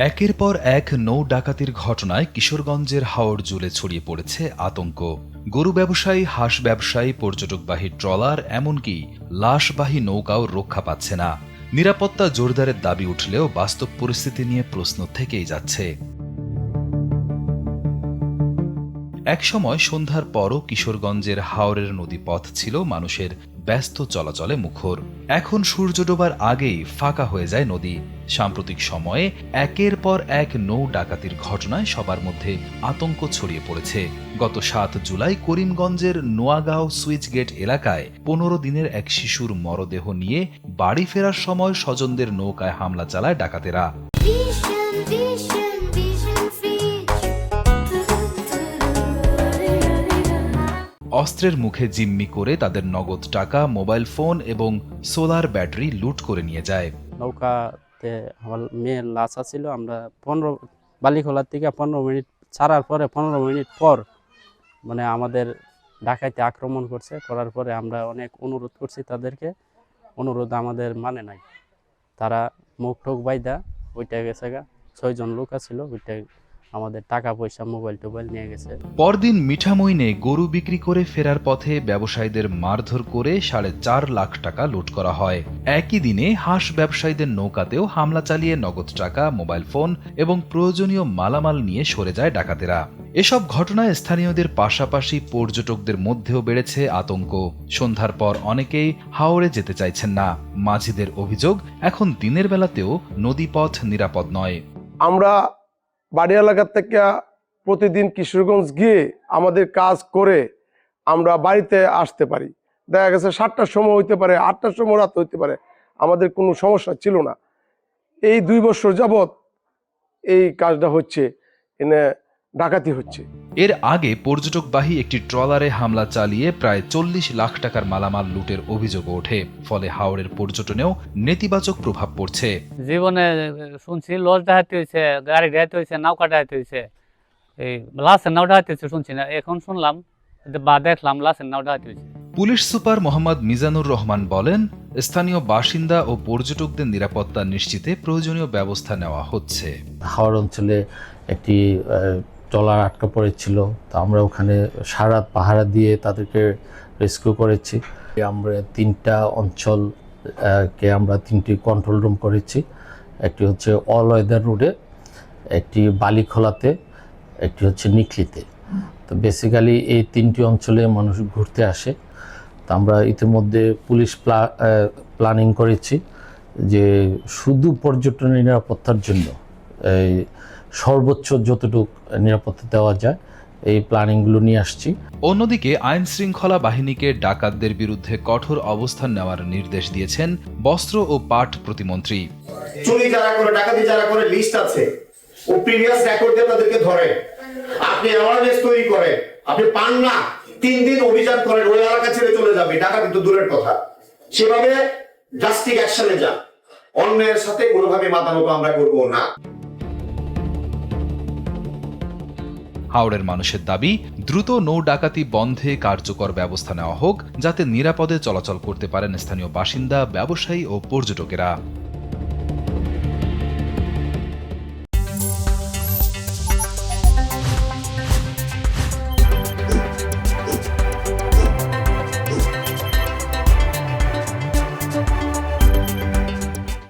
একের পর এক নৌ ডাকাতির ঘটনায় কিশোরগঞ্জের হাওর জুড়ে ছড়িয়ে পড়েছে আতঙ্ক। গরু ব্যবসায়ী, হাঁস ব্যবসায়ী, পর্যটকবাহী ট্রলার, এমনকি লাশবাহী নৌকাও রক্ষা পাচ্ছে না। নিরাপত্তা জোরদারের দাবি উঠলেও বাস্তব পরিস্থিতি নিয়ে প্রশ্ন থেকেই যাচ্ছে। একসময় সন্ধ্যার পরও কিশোরগঞ্জের হাওরের নদীপথ ছিল মানুষের ব্যস্ত চলাচলে মুখর। এখন সূর্য ডোবার আগেই ফাঁকা হয়ে যায় নদী। সাম্প্রতিক সময়ে একের পর এক নৌ ডাকাতির ঘটনায় সবার মধ্যে আতঙ্ক ছড়িয়ে পড়েছে। গত ৭ জুলাই করিমগঞ্জের নোয়াগাঁও সুইচগেট এলাকায় ১৫ দিনের এক শিশুর মরদেহ নিয়ে বাড়ি ফেরার সময় স্বজনদের নৌকায় হামলা চালায় ডাকাতেরা। অস্ত্রের মুখে জিম্মি করে তাদের নগদ টাকা, মোবাইল ফোন এবং সোলার ব্যাটারি লুট করে নিয়ে যায়। নৌকাতে আমার মেয়ের লাশ ছিল। আমরা বালিখোলার থেকে 15 মিনিট ছাড়ার পরে 15 মিনিট পর মানে আমাদের ডাকাইতে আক্রমণ করছে। করার পরে আমরা অনেক অনুরোধ করছি তাদেরকে, অনুরোধ আমাদের মানে নাই। তারা মুখ ঠোক বাইদা ওইটা গেছে গা। 6 জন লোক ছিল, ওইটা আমাদের টাকা পয়সা, মোবাইল টোবাইল নিয়ে গেছে। পরদিন মিঠামইনে গরু বিক্রি করে ফেরার পথে ব্যবসায়ীদের মারধর করে 4.5 লাখ টাকা লুট করা হয়। একই দিনে হাঁস ব্যবসায়ীদের নৌকাতেও হামলা চালিয়ে নগদ টাকা, মোবাইল ফোন এবং প্রয়োজনীয় মালামাল নিয়ে সরে যায় ডাকাতেরা। এসব ঘটনায় স্থানীয়দের পাশাপাশি পর্যটকদের মধ্যেও বেড়েছে আতঙ্ক। সন্ধ্যার পর অনেকেই হাওরে যেতে চাইছেন না। মাঝিদের অভিযোগ, এখন দিনের বেলাতেও নদীপথ নিরাপদ নয়। আমরা বাড়ি এলাকার থেকে প্রতিদিন কিশোরগঞ্জ গিয়ে আমাদের কাজ করে আমরা বাড়িতে আসতে পারি। দেখা গেছে 7টার সময় হইতে পারে, 8টার সময় রাত হইতে পারে, আমাদের কোনো সমস্যা ছিল না। এই 2 বছর যাবৎ এই কাজটা হচ্ছে, এনে ডাকাতি হচ্ছে। এর আগে পর্যটকবাহী একটি ট্রলারে হামলা চালিয়ে প্রায় 40 লাখ টাকার মালামাল লুটের অভিযোগ ওঠে। ফলে হাওরের পর্যটনেও নেতিবাচক প্রভাব পড়ছে। জীবনে শুনছি লজ ডাকাতি হয়েছে, গাড়ি ডাকাতি হয়েছে, নৌকা ডাকাতি হয়েছে, এই লাশের নাও ডাকাতি হয়েছে শুনছি না, এখন শুনলাম বা দেখলাম লাশের নাও ডাকাতি হয়েছে। পুলিশ সুপার মোহাম্মদ মিজানুর রহমান বলেন, স্থানীয় বাসিন্দা ও পর্যটকদের নিরাপত্তা নিশ্চিতে প্রয়োজনীয় ব্যবস্থা নেওয়া হচ্ছে। হাওর অঞ্চলে একটি ট্রলার আটকা পড়েছিল, তো আমরা ওখানে সারারাত পাহারা দিয়ে তাদেরকে রেস্কিউ করেছি। আমরা 3টা অঞ্চলকে আমরা 3টি কন্ট্রোল রুম করেছি। একটি হচ্ছে অল ওয়েদার রোডে, একটি বালিখোলাতে, একটি হচ্ছে নিকলিতে। তো বেসিক্যালি এই 3টি অঞ্চলে মানুষ ঘুরতে আসে। তো আমরা ইতিমধ্যে পুলিশ প্ল্যানিং করেছি যে শুধু পর্যটনের নিরাপত্তার জন্য এই সর্বোচ্চ যতটুকু নিরাপত্তা দেওয়া যায় এই প্ল্যানিংগুলো নিয়ে আসছি। অন্যদিকে আইন শৃঙ্খলা বাহিনীকে ডাকাতদের বিরুদ্ধে কঠোর অবস্থান নেওয়ার নির্দেশ দিয়েছেন বস্ত্র ও পাট প্রতিমন্ত্রী। চুরি যারা করে, ডাকাতি যারা করে লিস্ট আছে, ও প্রিভিয়াস রেকর্ড দিয়ে তাদেরকে ধরে। আপনি অ্যাওয়ারনেস তৈরি করে, আপনি পান না, 3 দিন অভিযান করেন, ওই এলাকা ছেড়ে চলে যাবে, ডাকাতি তো দূরের কথা। সেভাবে ড্রাস্টিক অ্যাকশনে যা, অন্যের সাথে কোনোভাবে মাতানত আমরা করব না। হাওড়ের মানুষের দাবি, দ্রুত নৌ ডাকাতি বন্ধে কার্যকর ব্যবস্থা নেওয়া হোক, যাতে নিরাপদে চলাচল করতে পারেন স্থানীয় বাসিন্দা, ব্যবসায়ী ও পর্যটকেরা।